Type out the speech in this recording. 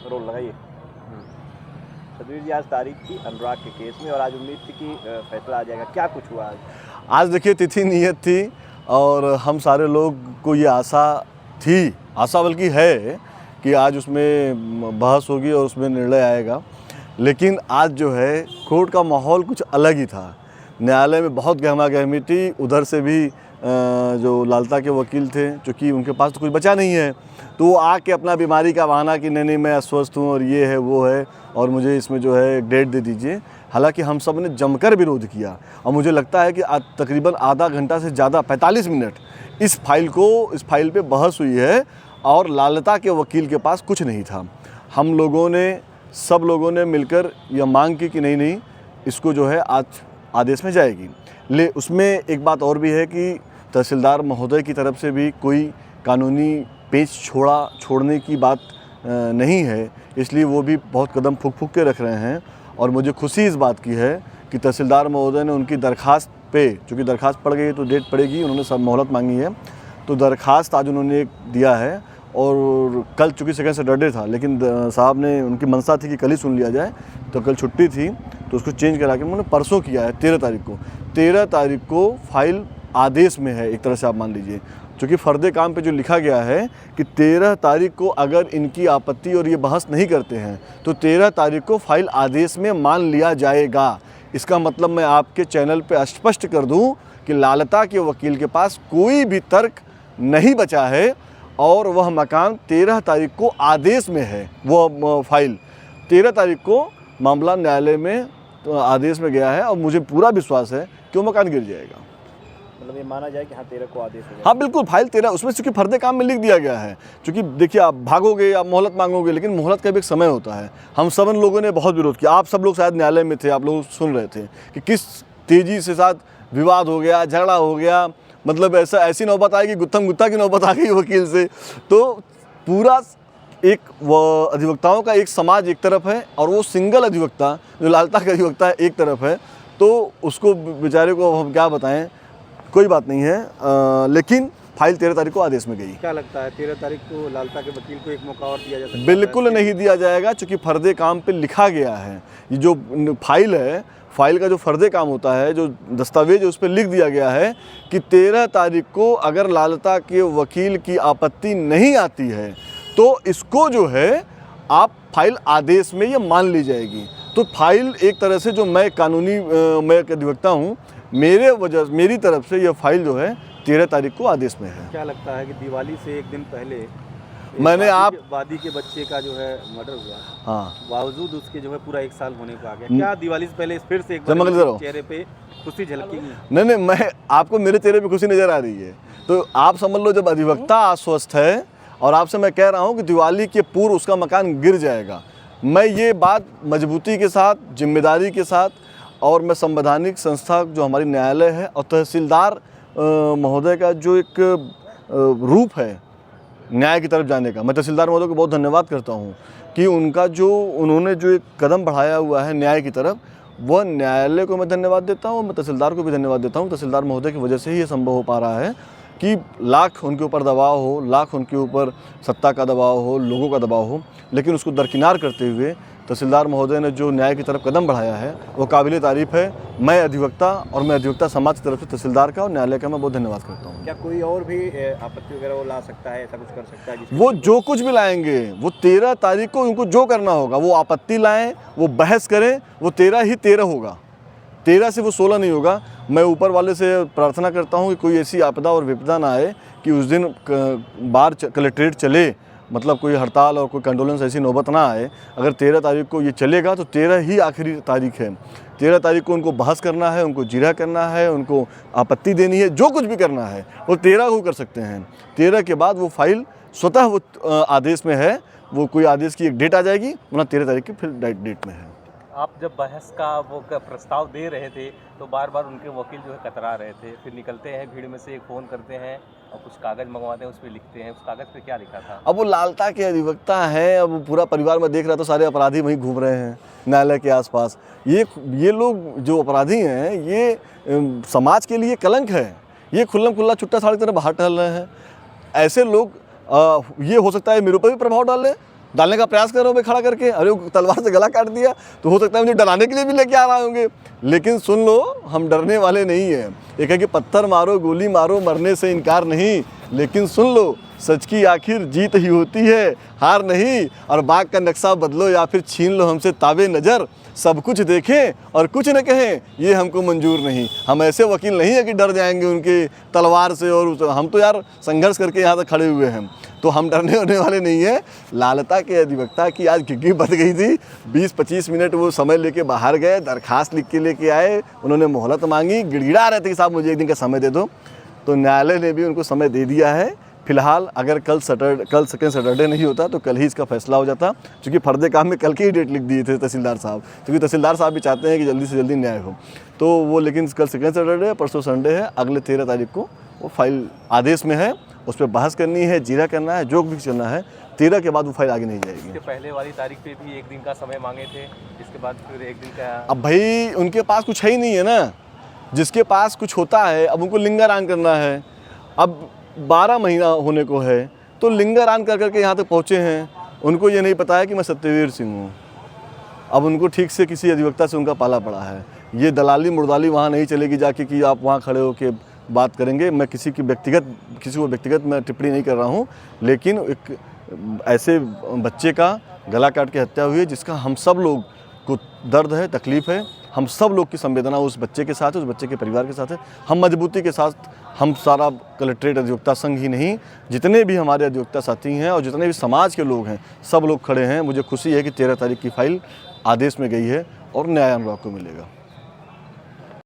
Role लगाइए। सतवीर जी, आज तारीख थी अनुराग के केस में और आज उम्मीद थी कि फैसला आ जाएगा, क्या कुछ हुआ आज? आज देखिए तिथि नियत थी और हम सारे लोग को ये आशा थी, आशा बल्कि है कि आज उसमें बहस होगी और उसमें निर्णय आएगा। लेकिन आज जो है कोर्ट का माहौल कुछ अलग ही था। न्यायालय में बहुत गहमा गहमी थी। उधर से भी जो लालता के वकील थे, चूँकि उनके पास तो कुछ बचा नहीं है, तो वो आके अपना बीमारी का बहाना कि नहीं मैं अस्वस्थ हूँ और ये है वो है और मुझे इसमें जो है डेट दे दीजिए। हालांकि हम सब ने जमकर विरोध किया और मुझे लगता है कि तकरीबन आधा घंटा से ज़्यादा 45 मिनट इस फाइल पे बहस हुई है और लालता के वकील के पास कुछ नहीं था। हम लोगों ने सब लोगों ने मिलकर यह मांग की कि नहीं इसको जो है आज आदेश में जाएगी। उसमें एक बात और भी है कि तहसीलदार महोदय की तरफ से भी कोई कानूनी पेच छोड़ने की बात नहीं है, इसलिए वो भी बहुत कदम फूक के रख रहे हैं। और मुझे खुशी इस बात की है कि तहसीलदार महोदय ने उनकी दरखास्त पे, चूँकि दरखास्त पड़ गई तो डेट पड़ेगी, उन्होंने सब मोहलत मांगी है, तो दरखास्त आज उन्होंने दिया है। और कल चूँकि सेकंड सैटरडे था, लेकिन साहब ने उनकी मंशा थी कि कल ही सुन लिया जाए, तो कल छुट्टी थी तो उसको चेंज करा के उन्होंने परसों किया है 13 तारीख को। 13 तारीख को फाइल आदेश में है, एक तरह से आप मान लीजिए, चूँकि फर्दे काम पे जो लिखा गया है कि 13 तारीख को अगर इनकी आपत्ति और ये बहस नहीं करते हैं तो 13 तारीख को फाइल आदेश में मान लिया जाएगा। इसका मतलब मैं आपके चैनल पे स्पष्ट कर दूं कि लालता के वकील के पास कोई भी तर्क नहीं बचा है और वह मकान 13 तारीख को आदेश में है। वो फाइल 13 तारीख को मामला न्यायालय में तो आदेश में गया है और मुझे पूरा विश्वास है कि वो मकान गिर जाएगा। मतलब ये माना जाए कि हाँ 13 को आदेश हो जाएगा। हाँ बिल्कुल, फाइल 13 उसमें चूँकि फर्दे काम में लिख दिया गया है। चूँकि देखिए आप भागोगे, आप मोहलत मांगोगे, लेकिन मोहलत का भी एक समय होता है। हम सब लोगों ने बहुत विरोध किया। आप सब लोग शायद न्यायालय में थे, आप लोग सुन रहे थे कि किस तेज़ी से साथ विवाद हो गया, झगड़ा हो गया। मतलब ऐसी नौबत आई कि गुत्थम गुत्ता की नौबत आ गई वकील से। तो पूरा एक अधिवक्ताओं का एक समाज एक तरफ है और वो सिंगल अधिवक्ता जो लालता का अधिवक्ता है एक तरफ है, तो उसको बेचारे को हम क्या बताएं, कोई बात नहीं है। लेकिन फाइल 13 तारीख को आदेश में गई। क्या लगता है 13 तारीख को लालता के वकील को एक मौका और दिया जा सकता है? बिल्कुल नहीं दिया जाएगा, चूँकि फर्दे काम पे लिखा गया है। ये जो फाइल है, फाइल का जो फर्दे काम होता है, जो दस्तावेज उस पर लिख दिया गया है कि 13 तारीख को अगर लालता के वकील की आपत्ति नहीं आती है तो इसको जो है आप फाइल आदेश में ये मान ली जाएगी। तो फाइल एक तरह से जो मैं कानूनी मैं अधिवक्ता हूँ, मेरी तरफ से यह फाइल जो है 13 तारीख को आदेश में है। क्या लगता है कि दिवाली से एक दिन पहले मैंने वादी के बच्चे का जो है मर्डर हुआ, हाँ, बावजूद उसके जो है पूरा 1 साल होने को आ गया, क्या दिवाली से पहले फिर से एक बार चेहरे पे खुशी झलकेगी? नहीं, मैं आपको मेरे चेहरे पे खुशी नज़र आ रही है, तो आप समझ लो जब अधिवक्ता आश्वस्त है और आपसे मैं कह रहा हूँ कि दिवाली के पूर्व उसका मकान गिर जाएगा, मैं ये बात मजबूती के साथ, जिम्मेदारी के साथ, और मैं संवैधानिक संस्था जो हमारी न्यायालय है और तहसीलदार महोदय का जो एक रूप है न्याय की तरफ जाने का, मैं तहसीलदार महोदय को बहुत धन्यवाद करता हूँ कि उन्होंने जो एक कदम बढ़ाया हुआ है न्याय की तरफ, वह न्यायालय को मैं धन्यवाद देता हूँ। मैं तहसीलदार को भी धन्यवाद देता हूँ। तहसीलदार महोदय की वजह से ही ये संभव हो पा रहा है कि लाख उनके ऊपर दबाव हो, लाख उनके ऊपर सत्ता का दबाव हो, लोगों का दबाव हो, लेकिन उसको दरकिनार करते हुए तहसीलदार महोदय ने जो न्याय की तरफ कदम बढ़ाया है वो काबिल तारीफ़ है। मैं अधिवक्ता और मैं अधिवक्ता समाज की तरफ से तहसीलदार का और न्यायालय का मैं बहुत धन्यवाद करता हूँ। क्या कोई और भी आपत्ति वगैरह वो ला सकता है, ऐसा कुछ कर सकता है? वो जो कुछ भी लाएंगे, वो 13 तारीख को उनको जो करना होगा, वो आपत्ति लाएं, वो बहस करें, वो 13 ही 13 होगा, 13 से वो 16 नहीं होगा। मैं ऊपर वाले से प्रार्थना करता हूँ कि कोई ऐसी आपदा और विपदा ना आए कि उस दिन बार कलेक्ट्रेट चले, मतलब कोई हड़ताल और कोई कंडोलेंस ऐसी नौबत ना आए। अगर 13 तारीख को ये चलेगा तो 13 ही आखिरी तारीख है। 13 तारीख को उनको बहस करना है, उनको जिरह करना है, उनको आपत्ति देनी है, जो कुछ भी करना है वो 13 को कर सकते हैं। 13 के बाद वो फाइल स्वतः वो आदेश में है, वो कोई आदेश की एक डेट आ जाएगी, वरना 13 तारीख की फिर डेट में है। आप जब बहस का वो प्रस्ताव दे रहे थे तो बार बार उनके वकील जो है कतरा रहे थे, फिर निकलते हैं भीड़ में से, एक फ़ोन करते हैं और कुछ कागज़ मंगवाते हैं, उस पर लिखते हैं, उस कागज़ पे क्या लिखा था? अब वो लालता के अधिवक्ता हैं, अब पूरा परिवार में देख रहा तो सारे अपराधी वहीं घूम रहे हैं न्यायालय के आसपास। ये लोग जो अपराधी हैं ये समाज के लिए कलंक है, ये खुल्लम खुल्ला छुट्टा साड़ी तरह बाहर टहल रहे हैं। ऐसे लोग ये हो सकता है मेरे ऊपर भी प्रभाव डालें डालने का प्रयास कर रहे हो भाई खड़ा करके, अरे वो तलवार से गला काट दिया तो हो सकता है मुझे डराने के लिए भी लेके आ रहे होंगे, लेकिन सुन लो हम डरने वाले नहीं हैं। एक है कि पत्थर मारो गोली मारो मरने से इनकार नहीं, लेकिन सुन लो सच की आखिर जीत ही होती है हार नहीं, और बाग का नक्शा बदलो या फिर छीन लो हमसे ताबे नज़र, सब कुछ देखें और कुछ न कहें ये हमको मंजूर नहीं। हम ऐसे वकील नहीं है कि डर जाएंगे उनके तलवार से, और हम तो यार संघर्ष करके यहाँ तक खड़े हुए हैं, तो हम डरने होने वाले नहीं हैं। लालता के अधिवक्ता की आज घिघी बच गई थी, 20-25 मिनट वो समय लेके बाहर गए, दरखास्त लिख के लेके आए, उन्होंने मोहलत मांगी, गिड़गिड़ा रहे थे कि साहब मुझे एक दिन का समय दे दो, तो न्यायालय ने भी उनको समय दे दिया है। फिलहाल अगर कल सेकेंड सैटरडे नहीं होता तो कल ही इसका फैसला हो जाता, क्योंकि फर्दे काम में कल की ही डेट लिख दिए थे तहसीलदार साहब, क्योंकि तहसीलदार साहब भी चाहते हैं कि जल्दी से जल्दी न्याय हो, तो वो लेकिन कल सेकेंड सैटरडे है, परसों संडे है, अगले 13 तारीख को वो फाइल आदेश में है, उस पर बहस करनी है, जीरा करना है, जो भी करना है, 13 के बाद वो फाइल आगे नहीं जाएगी। इसके पहले वाली तारीख पे भी एक दिन का समय मांगे थे, इसके बाद फिर एक दिन का। अब भाई उनके पास कुछ है ही नहीं है ना, जिसके पास कुछ होता है अब उनको लिंगारान करना है। अब 12 महीना होने को है तो लिंगारान कर करके यहाँ तक पहुँचे हैं, उनको ये नहीं पता है कि मैं सत्यवीर सिंह हूँ। अब उनको ठीक से किसी अधिवक्ता से उनका पाला पड़ा है, ये दलाली मुर्दाली वहाँ नहीं चलेगी जाके कि आप वहाँ खड़े होकर बात करेंगे। मैं किसी को व्यक्तिगत मैं टिप्पणी नहीं कर रहा हूँ, लेकिन एक ऐसे बच्चे का गला काट के हत्या हुई है जिसका हम सब लोग को दर्द है, तकलीफ़ है, हम सब लोग की संवेदना उस बच्चे के साथ है, उस बच्चे के परिवार के साथ है। हम मजबूती के साथ, हम सारा कलेक्ट्रेट अधिवक्ता संघ ही नहीं, जितने भी हमारे अधिवक्ता साथी हैं और जितने भी समाज के लोग हैं, सब लोग खड़े हैं। मुझे खुशी है कि 13 तारीख की फाइल आदेश में गई है और न्याय अनुराग को मिलेगा।